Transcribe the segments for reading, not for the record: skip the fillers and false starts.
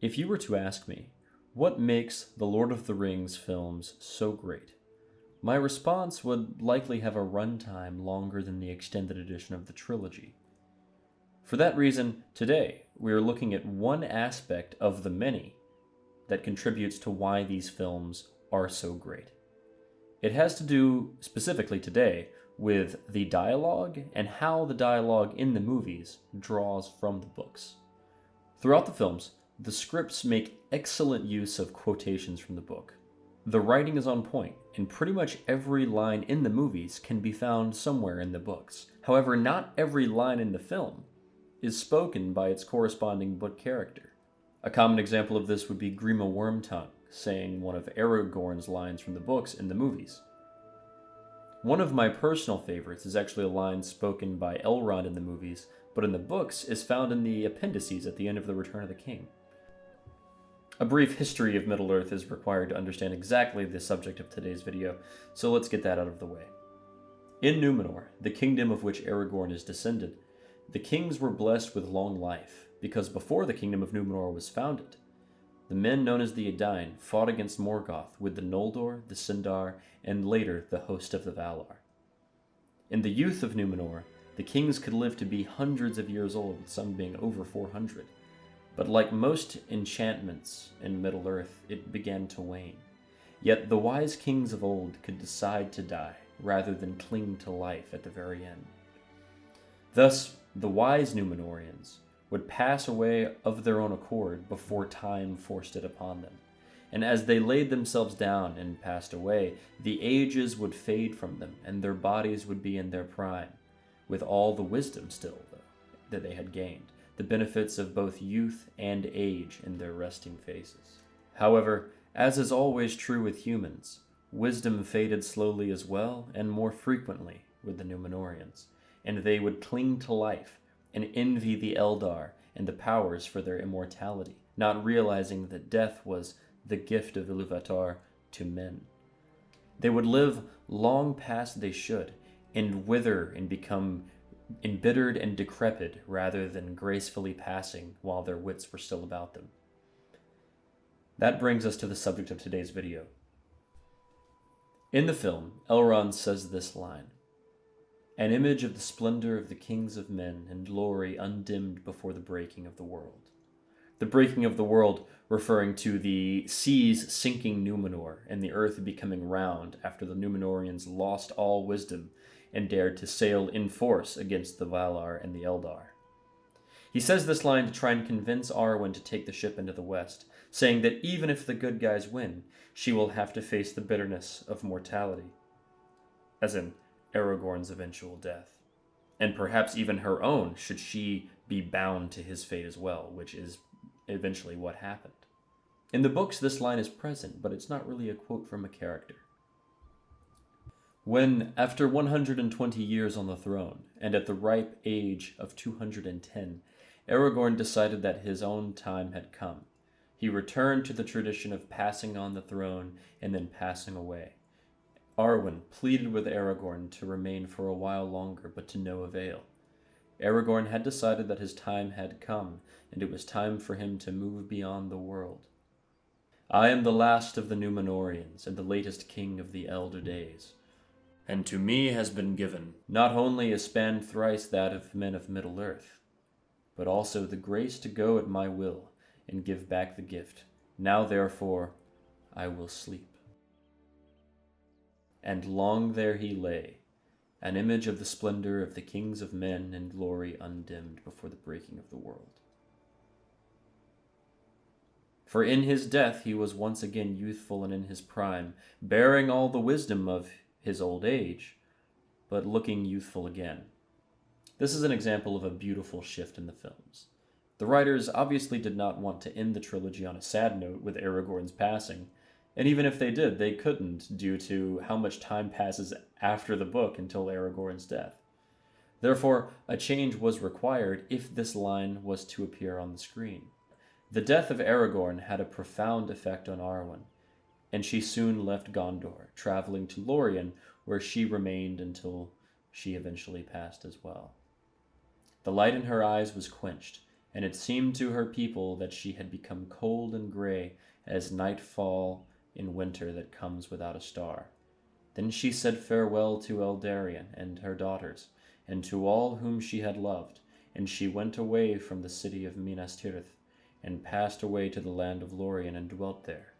If you were to ask me, what makes the Lord of the Rings films so great? My response would likely have a runtime longer than the extended edition of the trilogy. For that reason, today we are looking at one aspect of the many that contributes to why these films are so great. It has to do, specifically today, with the dialogue and how the dialogue in the movies draws from the books. Throughout the films, the scripts make excellent use of quotations from the book. The writing is on point, and pretty much every line in the movies can be found somewhere in the books. However, not every line in the film is spoken by its corresponding book character. A common example of this would be Grima Wormtongue saying one of Aragorn's lines from the books in the movies. One of my personal favorites is actually a line spoken by Elrond in the movies, but in the books is found in the appendices at the end of The Return of the King. A brief history of Middle-earth is required to understand exactly the subject of today's video, so let's get that out of the way. In Numenor, the kingdom of which Aragorn is descended, the kings were blessed with long life, because before the kingdom of Numenor was founded, the men known as the Edain fought against Morgoth with the Noldor, the Sindar, and later the host of the Valar. In the youth of Numenor, the kings could live to be hundreds of years old, with some being over 400. But like most enchantments in Middle-earth, it began to wane. Yet the wise kings of old could decide to die, rather than cling to life at the very end. Thus, the wise Numenorians would pass away of their own accord before time forced it upon them. And as they laid themselves down and passed away, the ages would fade from them, and their bodies would be in their prime, with all the wisdom still, though, that they had gained, the benefits of both youth and age in their resting faces. However, as is always true with humans, wisdom faded slowly as well, and more frequently with the Numenorians, and they would cling to life and envy the Eldar and the powers for their immortality, not realizing that death was the gift of Iluvatar to men. They would live long past they should, and wither and become embittered and decrepit rather than gracefully passing while their wits were still about them. That brings us to the subject of today's video. In the film, Elrond says this line: "An image of the splendor of the kings of men and glory undimmed before the breaking of the world." The breaking of the world referring to the seas sinking Numenor and the earth becoming round after the Numenorians lost all wisdom and dared to sail in force against the Valar and the Eldar. He says this line to try and convince Arwen to take the ship into the west, saying that even if the good guys win, she will have to face the bitterness of mortality, as in Aragorn's eventual death, and perhaps even her own should she be bound to his fate as well, which is eventually what happened. In the books, this line is present, but it's not really a quote from a character. When, after 120 years on the throne, and at the ripe age of 210, Aragorn decided that his own time had come, he returned to the tradition of passing on the throne and then passing away. Arwen pleaded with Aragorn to remain for a while longer, but to no avail. Aragorn had decided that his time had come, and it was time for him to move beyond the world. "I am the last of the Numenorians, and the latest king of the elder days. And to me has been given not only a span thrice that of men of Middle-earth, but also the grace to go at my will and give back the gift. Now therefore I will sleep." And long there he lay, an image of the splendor of the kings of men and glory undimmed before the breaking of the world. For in his death he was once again youthful and in his prime, bearing all the wisdom of his old age, but looking youthful again. This is an example of a beautiful shift in the films. The writers obviously did not want to end the trilogy on a sad note with Aragorn's passing, and even if they did, they couldn't due to how much time passes after the book until Aragorn's death. Therefore, a change was required if this line was to appear on the screen. The death of Aragorn had a profound effect on Arwen, and she soon left Gondor, traveling to Lorien, where she remained until she eventually passed as well. The light in her eyes was quenched, and it seemed to her people that she had become cold and gray as nightfall in winter that comes without a star. Then she said farewell to Eldarion and her daughters, and to all whom she had loved, and she went away from the city of Minas Tirith, and passed away to the land of Lorien and dwelt there.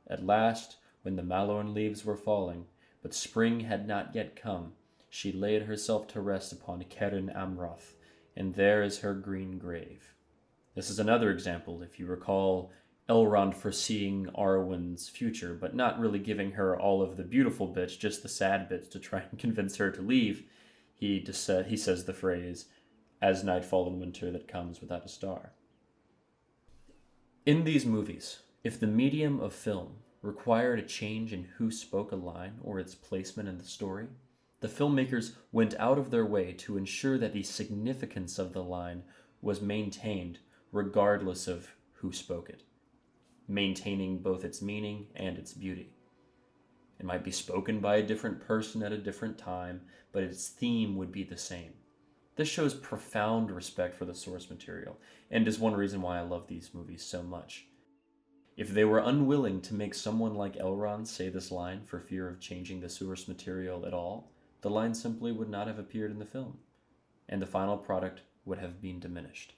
At last, when the Malorn leaves were falling, but spring had not yet come, she laid herself to rest upon Cairn Amroth, and there is her green grave. This is another example, if you recall, Elrond foreseeing Arwen's future, but not really giving her all of the beautiful bits, just the sad bits to try and convince her to leave. He says the phrase, "As nightfall in winter that comes without a star." In these movies, if the medium of film required a change in who spoke a line or its placement in the story, the filmmakers went out of their way to ensure that the significance of the line was maintained regardless of who spoke it, maintaining both its meaning and its beauty. It might be spoken by a different person at a different time, but its theme would be the same. This shows profound respect for the source material, and is one reason why I love these movies so much. If they were unwilling to make someone like Elrond say this line for fear of changing the source material at all, the line simply would not have appeared in the film, and the final product would have been diminished.